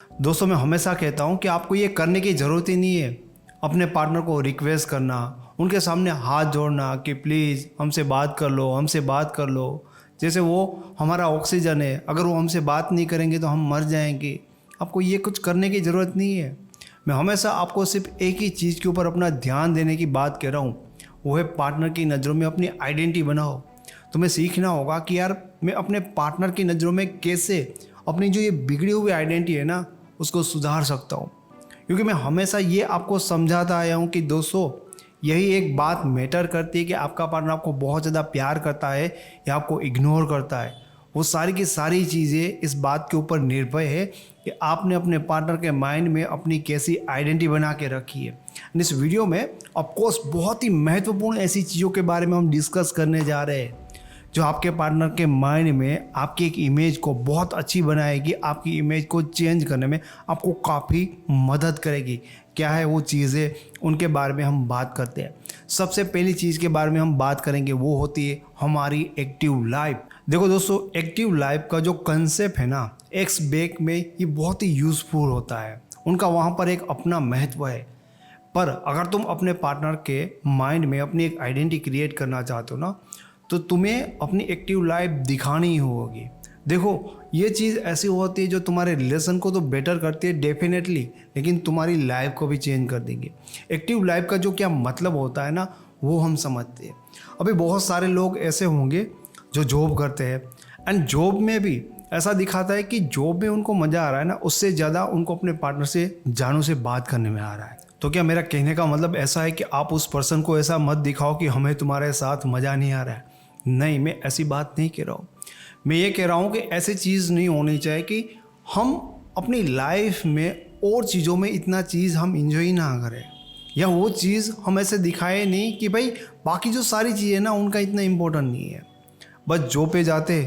दोस्तों मैं हमेशा कहता हूँ कि आपको ये करने की ज़रूरत ही नहीं है अपने पार्टनर को रिक्वेस्ट करना, उनके सामने हाथ जोड़ना कि प्लीज़ हमसे बात कर लो, हमसे बात कर लो। जैसे वो हमारा ऑक्सीजन है, अगर वो हमसे बात नहीं करेंगे तो हम मर जाएंगे। आपको ये कुछ करने की ज़रूरत नहीं है। मैं हमेशा आपको सिर्फ एक ही चीज़ के ऊपर अपना ध्यान देने की बात कह रहा हूँ, वो है पार्टनर की नज़रों में अपनी आइडेंटिटी बनाओ। तुम्हें सीखना होगा कि यार मैं अपने पार्टनर की नज़रों में कैसे अपनी जो ये बिगड़ी हुई आइडेंटिटी है ना उसको सुधार सकता हूँ। क्योंकि मैं हमेशा ये आपको समझाता आया हूँ कि दोस्तों यही एक बात मैटर करती है कि आपका पार्टनर आपको बहुत ज़्यादा प्यार करता है या आपको इग्नोर करता है। वो सारी की सारी चीज़ें इस बात के ऊपर निर्भर है कि आपने अपने पार्टनर के माइंड में अपनी कैसी आइडेंटिटी बना के रखी है। इस वीडियो में ऑफकोर्स बहुत ही महत्वपूर्ण ऐसी चीज़ों के बारे में हम डिस्कस करने जा रहे हैं जो आपके पार्टनर के माइंड में आपकी एक इमेज को बहुत अच्छी बनाएगी, आपकी इमेज को चेंज करने में आपको काफ़ी मदद करेगी। क्या है वो चीज़ें, उनके बारे में हम बात करते हैं। सबसे पहली चीज़ के बारे में हम बात करेंगे वो होती है हमारी एक्टिव लाइफ। देखो दोस्तों, एक्टिव लाइफ का जो कंसेप्ट है ना एक्स बैक में ये बहुत ही यूज़फुल होता है। उनका वहाँ पर एक अपना महत्व है। पर अगर तुम अपने पार्टनर के माइंड में अपनी एक आइडेंटिटी क्रिएट करना चाहते हो ना तो तुम्हें अपनी एक्टिव लाइफ दिखानी ही होगी। देखो ये चीज़ ऐसी होती है जो तुम्हारे रिलेशन को तो बेटर करती है डेफिनेटली, लेकिन तुम्हारी लाइफ को भी चेंज कर देंगे। एक्टिव लाइफ का जो क्या मतलब होता है ना वो हम समझते हैं। अभी बहुत सारे लोग ऐसे होंगे जो जॉब करते हैं एंड जॉब में भी ऐसा दिखाता है कि जॉब में उनको मज़ा आ रहा है ना उससे ज़्यादा उनको अपने पार्टनर से जानों से बात करने में आ रहा है। तो क्या मेरा कहने का मतलब ऐसा है कि आप उस पर्सन को ऐसा मत दिखाओ कि हमें तुम्हारे साथ मज़ा नहीं आ रहा है। नहीं, मैं ऐसी बात नहीं कह रहा हूँ। मैं ये कह रहा हूँ कि ऐसी चीज़ नहीं होनी चाहिए कि हम अपनी लाइफ में और चीज़ों में इतना चीज़ हम इंजॉय ना करें या वो चीज़ हम ऐसे दिखाए नहीं कि भाई बाकी जो सारी चीज़ें ना उनका इतना इम्पोर्टेंट नहीं है। बस जॉब पे जाते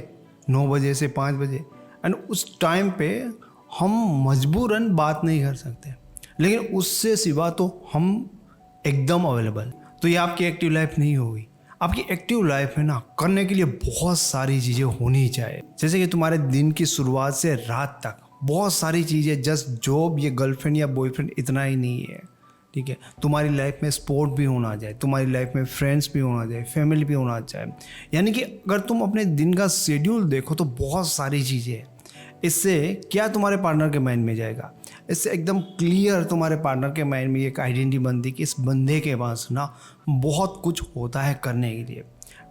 9 बजे से 5 बजे एंड उस टाइम पे हम मजबूरन बात नहीं कर सकते, लेकिन उससे सिवा तो हम एकदम अवेलेबल। तो ये आपकी एक्टिव लाइफ नहीं होगी। आपकी एक्टिव लाइफ में ना करने के लिए बहुत सारी चीज़ें होनी चाहिए, जैसे कि तुम्हारे दिन की शुरुआत से रात तक बहुत सारी चीज़ें। जस्ट जॉब, ये गर्लफ्रेंड या बॉयफ्रेंड इतना ही नहीं है, ठीक है। तुम्हारी लाइफ में स्पोर्ट भी होना चाहिए, तुम्हारी लाइफ में फ्रेंड्स भी होना चाहिए, फैमिली भी होना चाहिए। यानी कि अगर तुम अपने दिन का शेड्यूल देखो तो बहुत सारी चीज़ें हैं। इससे क्या तुम्हारे पार्टनर के माइंड में जाएगा, इससे एकदम क्लियर तुम्हारे पार्टनर के माइंड में एक आइडेंटिटी बनती कि इस बंदे के पास ना बहुत कुछ होता है करने के लिए।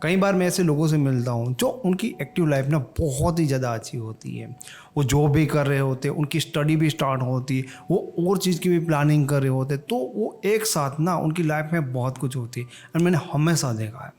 कई बार मैं ऐसे लोगों से मिलता हूँ जो उनकी एक्टिव लाइफ ना बहुत ही ज़्यादा अच्छी होती है। वो जॉब भी कर रहे होते हैं, उनकी स्टडी भी स्टार्ट होती है, वो और चीज़ की भी प्लानिंग कर रहे होते हैं, तो वो एक साथ ना उनकी लाइफ में बहुत कुछ होती है। और मैंने हमेशा देखा है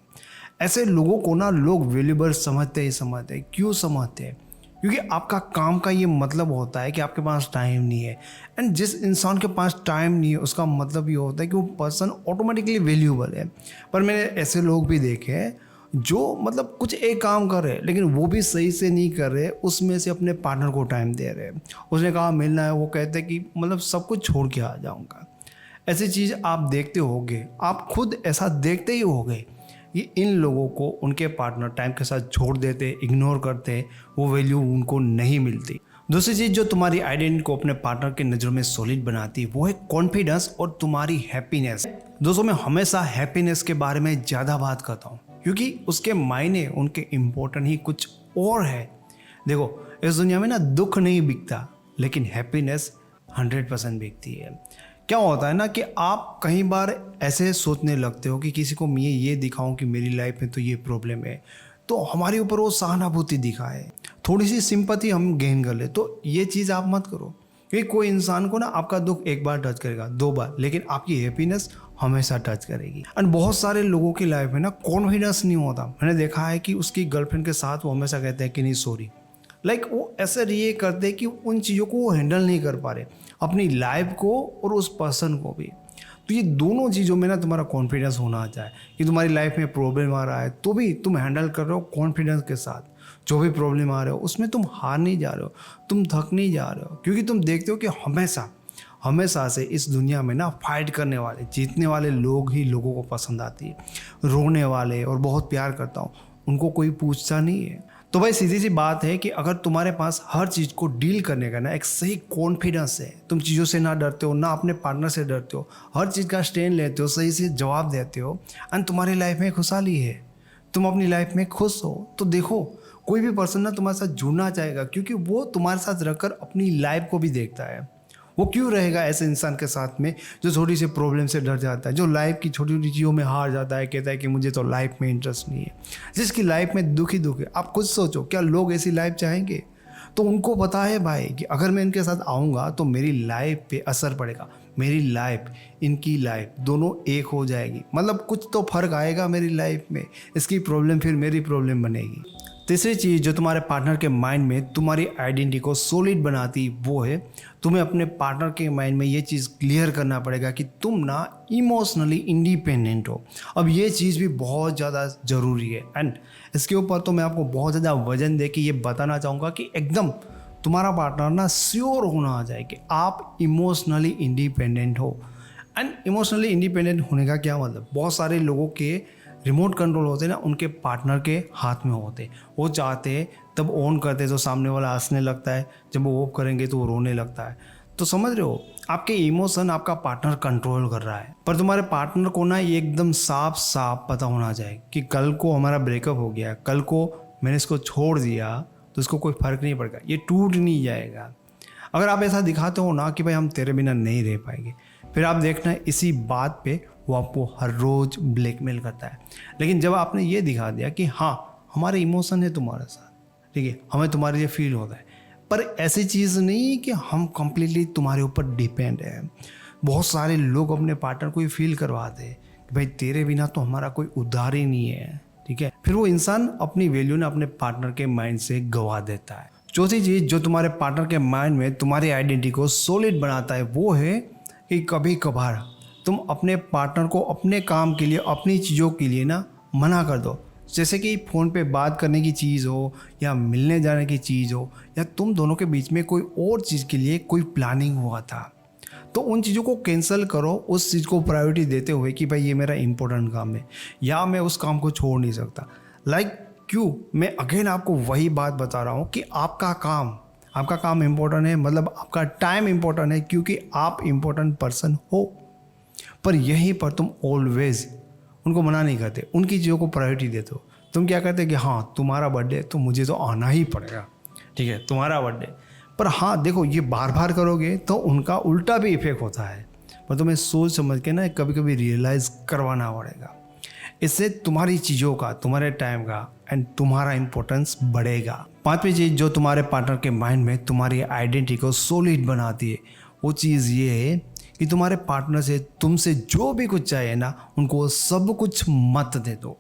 ऐसे लोगों को ना लोग वैल्यूएबल समझते ही समझते हैं। क्यों समझते हैं? क्योंकि आपका काम का ये मतलब होता है कि आपके पास टाइम नहीं है। एंड जिस इंसान के पास टाइम नहीं है उसका मतलब ये होता है कि वो पर्सन ऑटोमेटिकली वैल्यूएबल है। पर मैंने ऐसे लोग भी देखे हैं जो मतलब कुछ एक काम कर रहे हैं लेकिन वो भी सही से नहीं कर रहे, उसमें से अपने पार्टनर को टाइम दे रहे हैं। उसने कहा मिलना है, वो कहते हैं कि मतलब सब कुछ छोड़ के आ जाऊँगा। ऐसी चीज़ आप देखते होगे, आप खुद ऐसा देखते ही होगे। ये इन लोगों को उनके पार्टनर टाइम के साथ छोड़ देते, इग्नोर करते, वो वैल्यू उनको नहीं मिलती। दूसरी चीज़ जो तुम्हारी आइडेंटिटी को अपने पार्टनर की नज़रों में सॉलिड बनाती है वो है कॉन्फिडेंस और तुम्हारी हैप्पीनेस। दोस्तों मैं हमेशा हैप्पीनेस के बारे में ज़्यादा बात करता हूँ क्योंकि उसके मायने उनके इम्पोर्टेंट ही कुछ और है। देखो इस दुनिया में ना दुख नहीं बिकता, लेकिन हैप्पीनेस 100% बिकती है। क्या होता है ना कि आप कई बार ऐसे सोचने लगते हो कि किसी को मैं ये दिखाऊं कि मेरी लाइफ में तो ये प्रॉब्लम है, तो हमारे ऊपर वो सहानुभूति दिखाए, थोड़ी सी सिंपैथी हम गेन कर ले। तो ये चीज़ आप मत करो, क्योंकि कोई इंसान को ना आपका दुख एक बार टच करेगा, 2 बार, लेकिन आपकी हैप्पीनेस हमेशा टच करेगी। एंड बहुत सारे लोगों की लाइफ में ना कॉन्फिडेंस नहीं होता। मैंने देखा है कि उसकी गर्लफ्रेंड के साथ वो हमेशा कहते हैं कि नहीं सॉरी, वो ऐसे रिएक्ट करते हैं कि उन चीज़ों को वो हैंडल नहीं कर पा रहे, अपनी लाइफ को और उस पर्सन को भी। तो ये दोनों चीज़ों में ना तुम्हारा कॉन्फिडेंस होना चाहिए कि तुम्हारी लाइफ में प्रॉब्लम आ रहा है तो भी तुम हैंडल कर रहे हो कॉन्फिडेंस के साथ। जो भी प्रॉब्लम आ रहे हो उसमें तुम हार नहीं जा रहे हो, तुम थक नहीं जा रहे हो, क्योंकि तुम देखते हो कि हमेशा से इस दुनिया में ना फाइट करने वाले, जीतने वाले लोग ही लोगों को पसंद आती है। रोने वाले और बहुत प्यार करता हूँ उनको कोई पूछता नहीं है। तो भाई सीधी सी बात है कि अगर तुम्हारे पास हर चीज़ को डील करने का ना एक सही कॉन्फिडेंस है, तुम चीज़ों से ना डरते हो, ना अपने पार्टनर से डरते हो, हर चीज़ का स्टैंड लेते हो, सही से जवाब देते हो, एंड तुम्हारी लाइफ में खुशहाली है, तुम अपनी लाइफ में खुश हो, तो देखो कोई भी पर्सन ना तुम्हारे साथ जुड़ना चाहेगा, क्योंकि वो तुम्हारे साथ रहकर अपनी लाइफ को भी देखता है। वो क्यों रहेगा ऐसे इंसान के साथ में जो छोटी सी प्रॉब्लम से डर जाता है, जो लाइफ की छोटी छोटी चीज़ों में हार जाता है, कहता है कि मुझे तो लाइफ में इंटरेस्ट नहीं है, जिसकी लाइफ में दुख ही दुख है। आप खुद सोचो, क्या लोग ऐसी लाइफ चाहेंगे? तो उनको पता है भाई कि अगर मैं इनके साथ आऊँगा तो मेरी लाइफ पे असर पड़ेगा, मेरी लाइफ इनकी लाइफ दोनों एक हो जाएगी, मतलब कुछ तो फर्क आएगा मेरी लाइफ में, इसकी प्रॉब्लम फिर मेरी प्रॉब्लम बनेगी। तीसरी चीज़ जो तुम्हारे पार्टनर के माइंड में तुम्हारी आइडेंटिटी को सॉलिड बनाती वो है, तुम्हें अपने पार्टनर के माइंड में ये चीज़ क्लियर करना पड़ेगा कि तुम ना इमोशनली इंडिपेंडेंट हो। अब ये चीज़ भी बहुत ज़्यादा ज़रूरी है, एंड इसके ऊपर तो मैं आपको बहुत ज़्यादा वजन दे के ये बताना चाहूँगा कि एकदम तुम्हारा पार्टनर ना श्योर होना आ जाए कि आप इमोशनली इंडिपेंडेंट हो। एंड इमोशनली इंडिपेंडेंट होने का क्या मतलब, बहुत सारे लोगों के रिमोट कंट्रोल होते ना उनके पार्टनर के हाथ में होते, वो चाहते तब ऑन करते तो सामने वाला हंसने लगता है, जब वो ऑफ करेंगे तो वो रोने लगता है। तो समझ रहे हो, आपके इमोशन आपका पार्टनर कंट्रोल कर रहा है। पर तुम्हारे पार्टनर को ना ये एकदम साफ साफ पता होना चाहिए कि कल को हमारा ब्रेकअप हो गया, कल को मैंने इसको छोड़ दिया तो इसको कोई फ़र्क नहीं पड़ेगा, ये टूट नहीं जाएगा। अगर आप ऐसा दिखाते हो ना कि भाई हम तेरे बिना नहीं रह पाएंगे, फिर आप देखना इसी बात पे वो आपको हर रोज़ ब्लैकमेल करता है। लेकिन जब आपने ये दिखा दिया कि हाँ हमारे इमोशन है तुम्हारे साथ, ठीक है, हमें तुम्हारे लिए फील होता है, पर ऐसी चीज़ नहीं कि हम कम्प्लीटली तुम्हारे ऊपर डिपेंड है। बहुत सारे लोग अपने पार्टनर को ये फील करवाते हैं कि भाई तेरे बिना तो हमारा कोई उद्धार ही नहीं है, ठीक है। फिर वो इंसान अपनी वैल्यू ना अपने पार्टनर के माइंड से गवा देता है। चौथी चीज़ जो तुम्हारे पार्टनर के माइंड में तुम्हारी आइडेंटिटी को सॉलिड बनाता है वो है कि कभी कभार तुम अपने पार्टनर को अपने काम के लिए, अपनी चीज़ों के लिए ना मना कर दो। जैसे कि फ़ोन पे बात करने की चीज़ हो या मिलने जाने की चीज़ हो, या तुम दोनों के बीच में कोई और चीज़ के लिए कोई प्लानिंग हुआ था, तो उन चीज़ों को कैंसिल करो, उस चीज़ को प्रायोरिटी देते हुए कि भाई ये मेरा इंपॉर्टेंट काम है या मैं उस काम को छोड़ नहीं सकता। क्यों मैं अगेन आपको वही बात बता रहा हूँ कि आपका काम इम्पोर्टेंट है, मतलब आपका टाइम इम्पोर्टेंट है, क्योंकि आप इम्पोर्टेंट पर्सन हो। पर यहीं पर तुम ऑलवेज उनको मना नहीं करते, उनकी चीज़ों को प्रायोरिटी देते हो। तुम क्या कहते कि हाँ तुम्हारा बर्थडे तो मुझे तो आना ही पड़ेगा, ठीक है तुम्हारा बर्थडे। पर हाँ देखो, ये बार बार करोगे तो उनका उल्टा भी इफेक्ट होता है, पर तुम्हें सोच समझ के ना कभी कभी रियलाइज़ करवाना पड़ेगा। इससे तुम्हारी चीज़ों का, तुम्हारे टाइम का एंड तुम्हारा इम्पोर्टेंस बढ़ेगा। पांचवी चीज़ जो तुम्हारे पार्टनर के माइंड में तुम्हारी आइडेंटिटी को सॉलिड बनाती है वो चीज़ ये है कि तुम्हारे पार्टनर से तुमसे जो भी कुछ चाहिए ना उनको सब कुछ मत दे दो।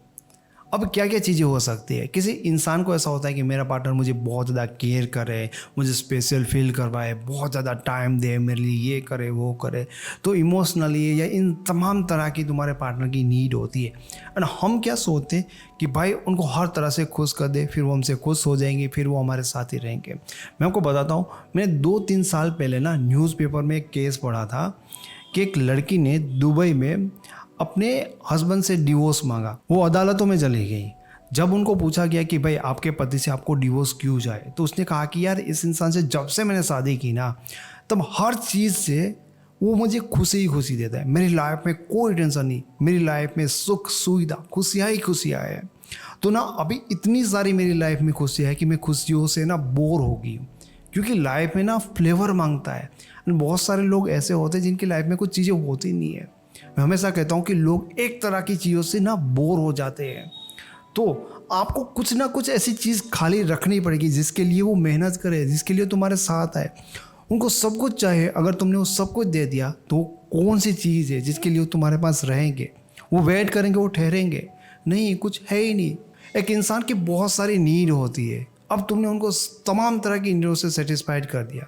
अब क्या क्या चीज़ें हो सकती है, किसी इंसान को ऐसा होता है कि मेरा पार्टनर मुझे बहुत ज़्यादा केयर करे, मुझे स्पेशल फील करवाए, बहुत ज़्यादा टाइम दे मेरे लिए, ये करे वो करे, तो इमोशनली या इन तमाम तरह की तुम्हारे पार्टनर की नीड होती है। और हम क्या सोचते हैं कि भाई उनको हर तरह से खुश कर दे, फिर वो हमसे खुश हो जाएंगे, फिर वो हमारे साथ ही रहेंगे। मैं आपको बताता हूँ, मैंने 2-3 साल पहले ना न्यूज़पेपर में एक केस पढ़ा था कि एक लड़की ने दुबई में अपने हस्बैंड से डिवोर्स मांगा। वो अदालतों में चली गई। जब उनको पूछा गया कि भाई आपके पति से आपको डिवोर्स क्यों जाए, तो उसने कहा कि यार इस इंसान से जब से मैंने शादी की ना तब हर चीज़ से वो मुझे खुशी ही खुशी देता है, मेरी लाइफ में कोई टेंशन नहीं, मेरी लाइफ में सुख सुविधा खुशियाँ ही खुशियाँ है। तो ना अभी इतनी सारी मेरी लाइफ में खुशियाँ है कि मैं खुशियों से ना बोर हो गई हूँ, क्योंकि लाइफ में ना फ्लेवर मांगता है। बहुत सारे लोग ऐसे होते हैं जिनकी लाइफ में कुछ चीज़ें होती नहीं है। मैं हमेशा कहता हूँ कि लोग एक तरह की चीज़ों से ना बोर हो जाते हैं, तो आपको कुछ ना कुछ ऐसी चीज़ खाली रखनी पड़ेगी जिसके लिए वो मेहनत करे, जिसके लिए तुम्हारे साथ आए। उनको सब कुछ चाहिए, अगर तुमने वो सब कुछ दे दिया तो कौन सी चीज़ है जिसके लिए वो तुम्हारे पास रहेंगे, वो वेट करेंगे, वो ठहरेंगे नहीं, कुछ है ही नहीं। एक इंसान की बहुत सारी नीड होती है, अब तुमने उनको तमाम तरह की नीडों से सेटिस्फाइड कर दिया,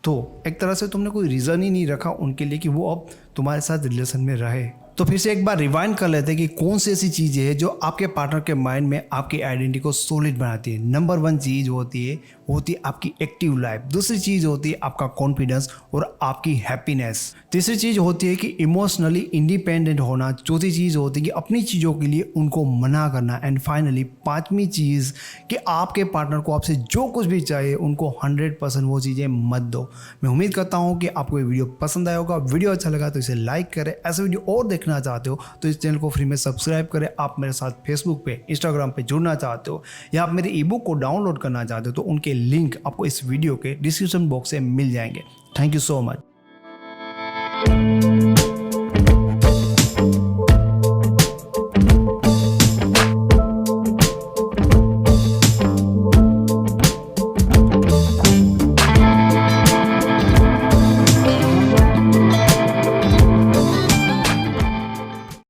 तो एक तरह से तुमने कोई रीज़न ही नहीं रखा उनके लिए कि वो अब तुम्हारे साथ रिलेशन में रहे। तो फिर से एक बार रिवाइंड कर लेते हैं कि कौन सी ऐसी चीज़ें हैं जो आपके पार्टनर के माइंड में आपकी आइडेंटिटी को सॉलिड बनाती है। नंबर 1 चीज़ होती है होती है आपकी एक्टिव लाइफ, दूसरी चीज़ होती है आपका कॉन्फिडेंस और आपकी हैप्पीनेस, तीसरी चीज़ होती है कि इमोशनली इंडिपेंडेंट होना, चौथी चीज़ होती है कि अपनी चीज़ों के लिए उनको मना करना, एंड फाइनली पांचवी चीज़ कि आपके पार्टनर को आपसे जो कुछ भी चाहिए उनको 100% वो चीज़ें मत दो। मैं उम्मीद करता हूँ कि आपको ये वीडियो पसंद आया होगा। वीडियो अच्छा लगा तो इसे लाइक करें, ऐसे वीडियो और देखना चाहते हो तो इस चैनल को फ्री में सब्सक्राइब करें। आप मेरे साथ फेसबुक पे, इंस्टाग्राम पे जुड़ना चाहते हो या आप मेरे ई बुक को डाउनलोड करना चाहते हो तो उनके लिंक आपको इस वीडियो के डिस्क्रिप्शन बॉक्स से मिल जाएंगे। Thank you so much.